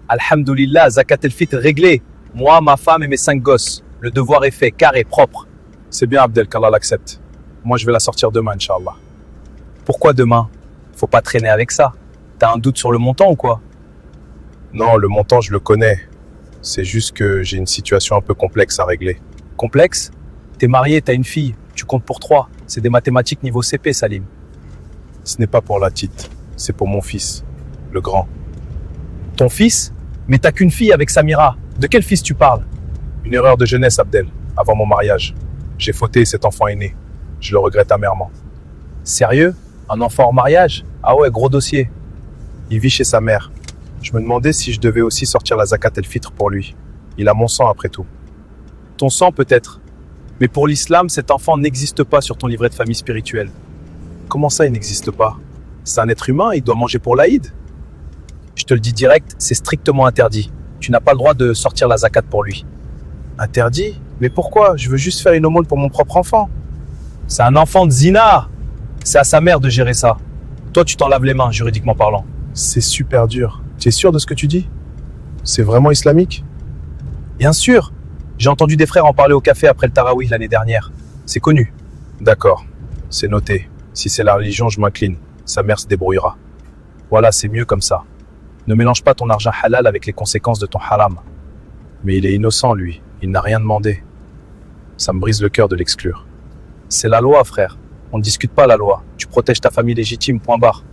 Alhamdulillah, zakat el-fitr réglé. Moi, ma femme et mes 5 gosses. Le devoir est fait, carré, propre. C'est bien Abdel, qu'Allah l'accepte. Moi je vais la sortir demain, Inch'Allah. Pourquoi demain? Faut pas traîner avec ça. T'as un doute sur le montant ou quoi? Non, le montant je le connais. C'est juste que j'ai une situation un peu complexe à régler. Complexe? T'es marié, t'as une fille. Tu comptes pour 3. C'est des mathématiques niveau CP, Salim. Ce n'est pas pour la petite, c'est pour mon fils, le grand. Ton fils? Mais t'as qu'une fille avec Samira. De quel fils tu parles? Une erreur de jeunesse, Abdel, avant mon mariage. J'ai fauté et cet enfant est né. Je le regrette amèrement. Sérieux? Un enfant hors mariage? Ah ouais, gros dossier. Il vit chez sa mère. Je me demandais si je devais aussi sortir la zakat el-fitr pour lui. Il a mon sang après tout. Ton sang peut-être. Mais pour l'islam, cet enfant n'existe pas sur ton livret de famille spirituelle. Comment ça, il n'existe pas? C'est un être humain, il doit manger pour l'Aïd. Je te le dis direct, c'est strictement interdit. Tu n'as pas le droit de sortir la zakat pour lui. Interdit? Mais pourquoi? Je veux juste faire une aumône pour mon propre enfant. C'est un enfant de zina. C'est à sa mère de gérer ça. Toi, tu t'en laves les mains, juridiquement parlant. C'est super dur. Tu es sûr de ce que tu dis? C'est vraiment islamique? Bien sûr. J'ai entendu des frères en parler au café après le Tarawih l'année dernière. C'est connu. D'accord. C'est noté. Si c'est la religion, je m'incline. Sa mère se débrouillera. Voilà, c'est mieux comme ça. Ne mélange pas ton argent halal avec les conséquences de ton haram. Mais il est innocent, lui. Il n'a rien demandé. Ça me brise le cœur de l'exclure. C'est la loi, frère. On ne discute pas la loi. Tu protèges ta famille légitime, point barre.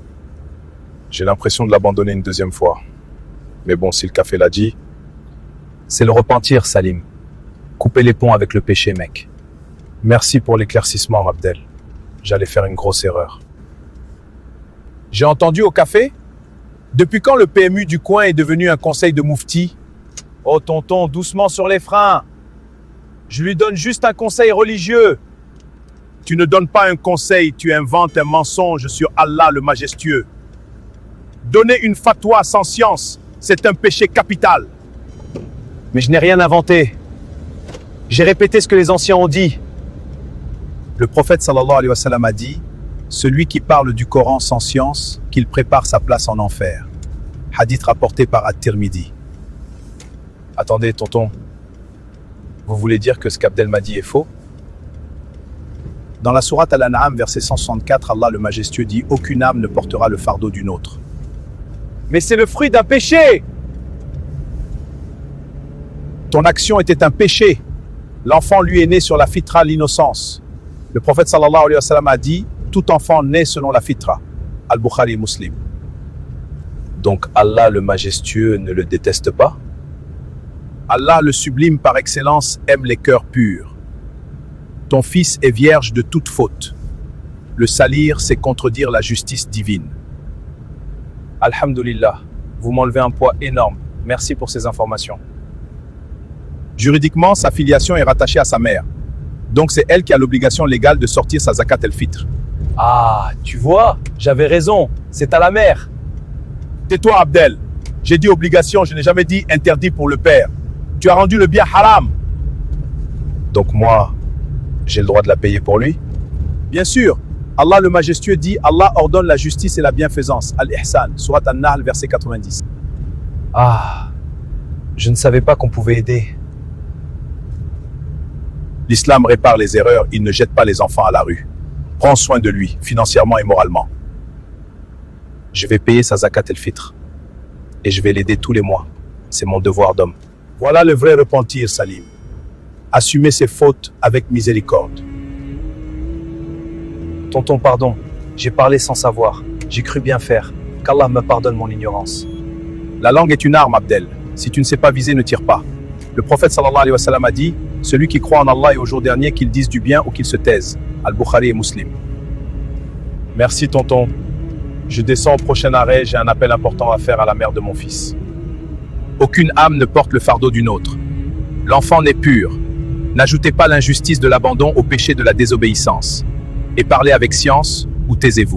J'ai l'impression de l'abandonner une deuxième fois. Mais bon, si le café l'a dit... C'est le repentir, Salim. Couper les ponts avec le péché, mec. Merci pour l'éclaircissement, Abdel. J'allais faire une grosse erreur. J'ai entendu au café? Depuis quand le PMU du coin est devenu un conseil de moufti? Oh tonton, doucement sur les freins. Je lui donne juste un conseil religieux. Tu ne donnes pas un conseil, tu inventes un mensonge sur Allah le majestueux. Donner une fatwa sans science, c'est un péché capital. Mais je n'ai rien inventé. J'ai répété ce que les anciens ont dit. Le prophète sallallahu alayhi wa sallam a dit: celui qui parle du Coran sans science, qu'il prépare sa place en enfer. Hadith rapporté par At-Tirmidhi. Attendez, tonton. Vous voulez dire que ce qu'Abdel m'a dit est faux? Dans la sourate Al-An'am, verset 164, Allah le majestueux dit: aucune âme ne portera le fardeau d'une autre. Mais c'est le fruit d'un péché! Ton action était un péché. L'enfant lui est né sur la fitra, l'innocence. Le prophète sallallahu alayhi wa sallam a dit: tout enfant naît selon la fitra. Al-Bukhari Muslim. Donc Allah le majestueux ne le déteste pas? Allah le sublime par excellence aime les cœurs purs. Ton fils est vierge de toute faute. Le salir, c'est contredire la justice divine. Alhamdulillah, vous m'enlevez un poids énorme. Merci pour ces informations. Juridiquement, sa filiation est rattachée à sa mère. Donc c'est elle qui a l'obligation légale de sortir sa zakat el-fitr. Ah, tu vois, j'avais raison. C'est à la mère. Tais-toi, Abdel. J'ai dit obligation, je n'ai jamais dit interdit pour le père. Tu as rendu le bien haram. Donc moi, j'ai le droit de la payer pour lui? Bien sûr. Allah le majestueux dit: Allah ordonne la justice et la bienfaisance. Al-Ihsan, Surat An-Nahl, verset 90. Ah, je ne savais pas qu'on pouvait aider. L'islam répare les erreurs, il ne jette pas les enfants à la rue. Prends soin de lui, financièrement et moralement. Je vais payer sa zakat el-fitr. Et je vais l'aider tous les mois. C'est mon devoir d'homme. Voilà le vrai repentir, Salim. Assumer ses fautes avec miséricorde. Tonton, pardon. J'ai parlé sans savoir. J'ai cru bien faire. Qu'Allah me pardonne mon ignorance. La langue est une arme, Abdel. Si tu ne sais pas viser, ne tire pas. Le prophète sallallahu alayhi wa sallam a dit: celui qui croit en Allah et au jour dernier, qu'il dise du bien ou qu'il se taise. Al-Bukhari et Muslim. Merci, tonton. Je descends au prochain arrêt, j'ai un appel important à faire à la mère de mon fils. Aucune âme ne porte le fardeau d'une autre. L'enfant n'est pur. N'ajoutez pas l'injustice de l'abandon au péché de la désobéissance. Et parlez avec science ou taisez-vous.